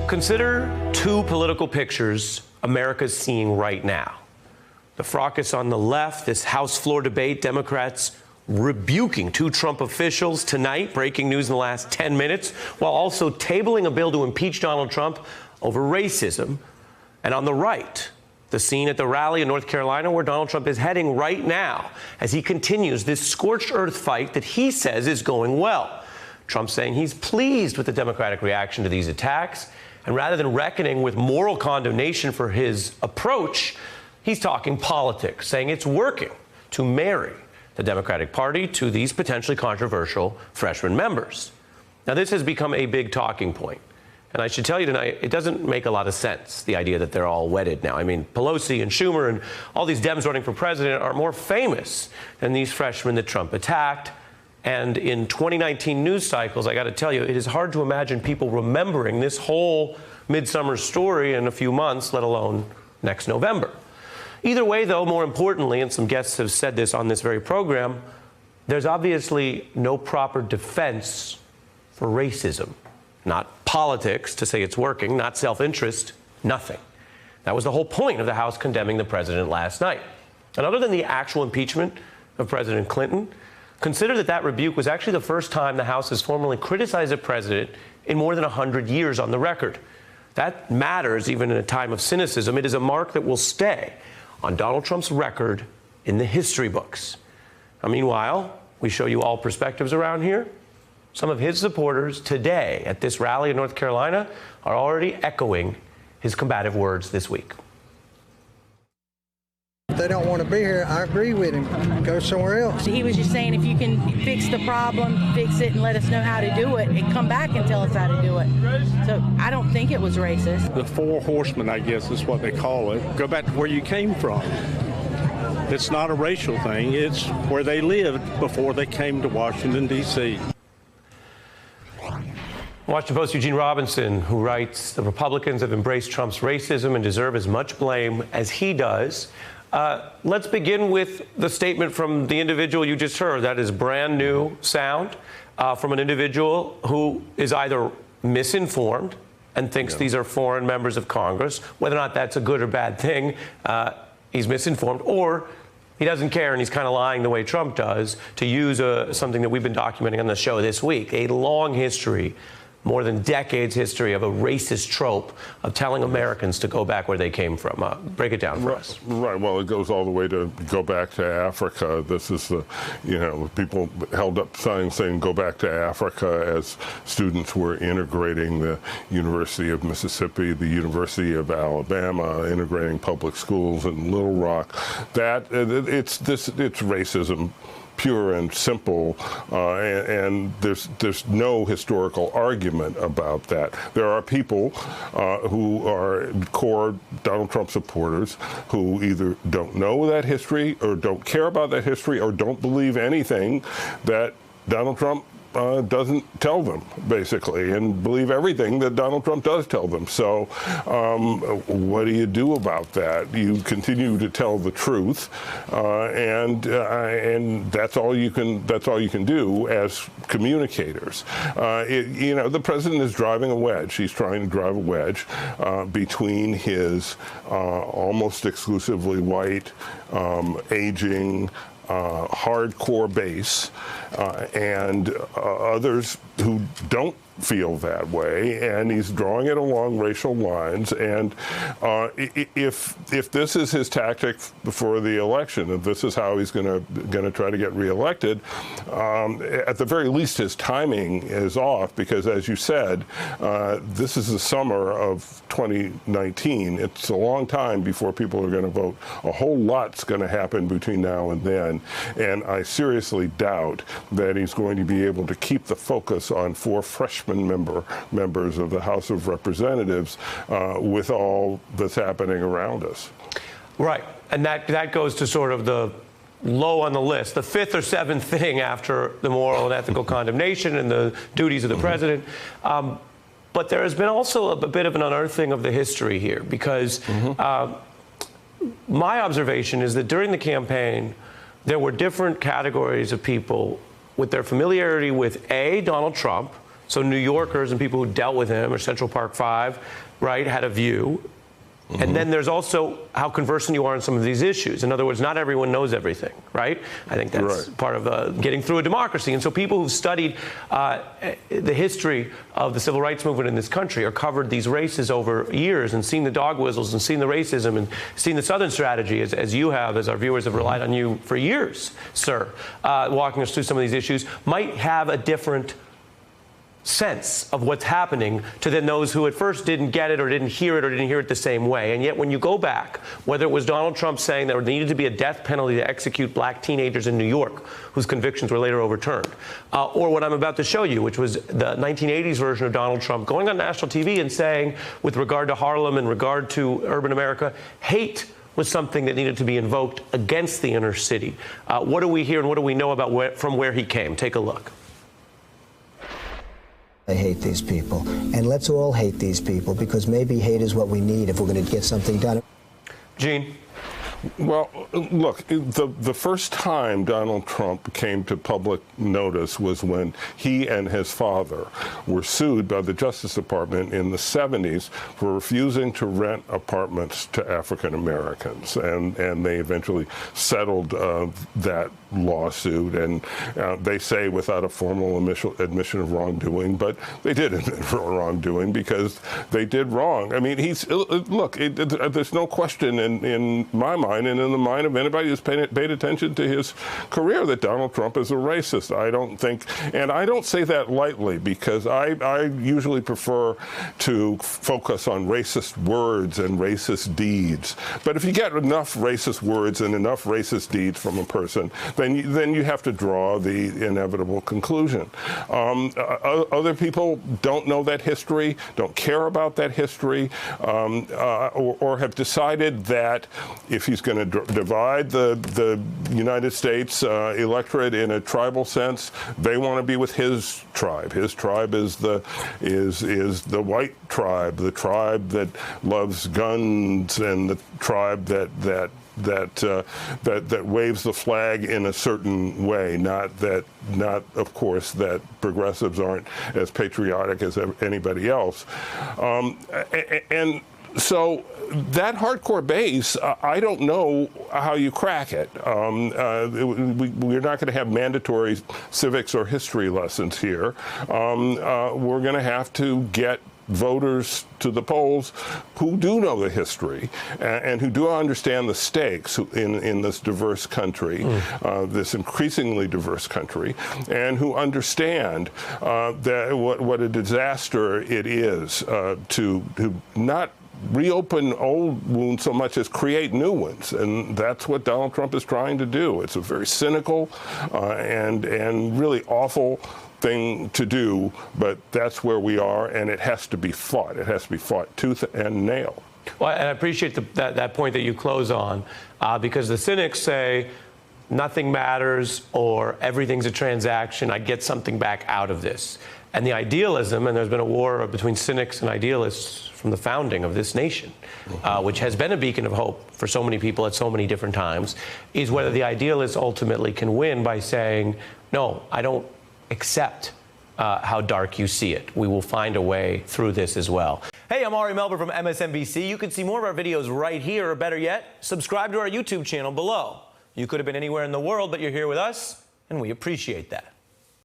Consider two political pictures America's seeing right now. The fracas on the left, this House floor debate, Democrats rebuking two Trump officials tonight, breaking news in the last 10 minutes, while also tabling a bill to impeach Donald Trump over racism. And on the right, the scene at the rally in North Carolina where Donald Trump is heading right now as he continues this scorched earth fight that he says is going well. Trump saying he's pleased with the Democratic reaction to these attacks. And rather than reckoning with moral condemnation for his approach, he's talking politics, saying it's working to marry the Democratic Party to these potentially controversial freshman members. Now, this has become a big talking point. And I should tell you tonight, it doesn't make a lot of sense, the idea that they're all wedded now. I mean, Pelosi and Schumer and all these Dems running for president are more famous than these freshmen that Trump attacked. And in 2019 news cycles, I got to tell you, it is hard to imagine people remembering this whole midsummer story in a few months, let alone next November. Either way, though, more importantly, and some guests have said this on this very program, there's obviously no proper defense for racism. Not politics to say it's working, not self-interest, nothing. That was the whole point of the House condemning the president last night. And other than the actual impeachment of President Clinton, consider that that rebuke was actually the first time the House has formally criticized a president in more than 100 years on the record. That matters even in a time of cynicism. It is a mark that will stay on Donald Trump's record in the history books. Now, meanwhile, we show you all perspectives around here. Some of his supporters today at this rally in North Carolina are already echoing his combative words this week. If they don't want to be here, I agree with him. Go somewhere else. He was just saying if you can fix the problem, fix it, and let us know how to do it, and come back and tell us how to do it. So I don't think it was racist. The four horsemen, I guess, is what they call it. Go back to where you came from. It's not a racial thing. It's where they lived before they came to Washington, D.C. Washington Post Eugene Robinson, who writes, the Republicans have embraced Trump's racism and deserve as much blame as he does. Let's begin with the statement from the individual you just heard. That is brand new sound from an individual who is either misinformed and thinks these are foreign members of Congress. Whether or not that's a good or bad thing, he's misinformed, or he doesn't care and he's kind of lying the way Trump does, to use something that we've been documenting on the show this week, a long history, more than decades history of a racist trope of telling Americans to go back where they came from. Break it down for us. Right. Well, it goes all the way to go back to Africa. This is the, people held up signs saying go back to Africa as students were integrating the University of Mississippi, the University of Alabama, integrating public schools in Little Rock. It's racism, pure and simple, and there's no historical argument about that. There are people who are core Donald Trump supporters who either don't know that history or don't care about that history or don't believe anything that Donald Trump doesn't tell them, basically, and believe everything that Donald Trump does tell them. So what do you do about that? You continue to tell the truth, and that's all you can do as communicators. The president is driving a wedge. He's trying to drive a wedge between his almost exclusively white, aging, hardcore base and others who don't feel that way, and he's drawing it along racial lines. And if this is his tactic before the election, if this is how he's going to try to get reelected, at the very least his timing is off, because as you said, this is the summer of 2019. It's a long time before people are going to vote. A whole lot's going to happen between now and then, and I seriously doubt that he's going to be able to keep the focus on four freshman members of the House of Representatives with all that's happening around us. Right, and that goes to sort of the low on the list, the fifth or seventh thing after the moral and ethical condemnation and the duties of the president. But there has been also a bit of an unearthing of the history here, because my observation is that during the campaign, there were different categories of people with their familiarity with A, Donald Trump, So New Yorkers and people who dealt with him, or Central Park 5, right, had a view. And then there's also how conversant you are on some of these issues. In other words, not everyone knows everything, right? I think that's part of getting through a democracy. And so people who've studied the history of the civil rights movement in this country or covered these races over years and seen the dog whistles and seen the racism and seen the Southern strategy, as you have, as our viewers have relied on you for years, sir, walking us through some of these issues, might have a different sense of what's happening to then those who at first didn't get it or didn't hear it the same way. And yet when you go back, whether it was Donald Trump saying that there needed to be a death penalty to execute black teenagers in New York whose convictions were later overturned, or what I'm about to show you, which was the 1980s version of Donald Trump going on national TV and saying, with regard to Harlem and regard to urban America, hate was something that needed to be invoked against the inner city. What do we hear and what do we know about from where he came? Take a look. I hate these people. And let's all hate these people, because maybe hate is what we need if we're going to get something done. Gene? Well, look, the first time Donald Trump came to public notice was when he and his father were sued by the Justice Department in the 70s for refusing to rent apartments to African Americans. And they eventually settled that lawsuit, and they say without a formal admission of wrongdoing, but they did admit wrongdoing because they did wrong. I mean, there's no question in my mind and in the mind of anybody who's paid attention to his career that Donald Trump is a racist. I don't think, and I don't say that lightly, because I usually prefer to focus on racist words and racist deeds. But if you get enough racist words and enough racist deeds from a person, then you have to draw the inevitable conclusion. Other people don't know that history, don't care about that history, or have decided that if he's going to divide the United States electorate in a tribal sense, they want to be with his tribe. His tribe is the white tribe, the tribe that loves guns, and the tribe that waves the flag in a certain way. Not of course that progressives aren't as patriotic as anybody else, and so that hardcore base, I don't know how you crack it. We're not going to have mandatory civics or history lessons here. We're going to have to get voters to the polls who do know the history and who do understand the stakes in this diverse country, this increasingly diverse country, and who understand that what a disaster it is to not reopen old wounds so much as create new ones. And that's what Donald Trump is trying to do. It's a very cynical and really awful thing to do, but that's where we are, and it has to be fought. It has to be fought tooth and nail. Well, and I appreciate that point that you close on, because the cynics say nothing matters or everything's a transaction. I get something back out of this. And the idealism, and there's been a war between cynics and idealists from the founding of this nation, which has been a beacon of hope for so many people at so many different times, is whether the idealists ultimately can win by saying, no, I don't accept how dark you see it. We will find a way through this as well. Hey, I'm Ari Melber from MSNBC. You can see more of our videos right here, or better yet, subscribe to our YouTube channel below. You could have been anywhere in the world, but you're here with us, and we appreciate that.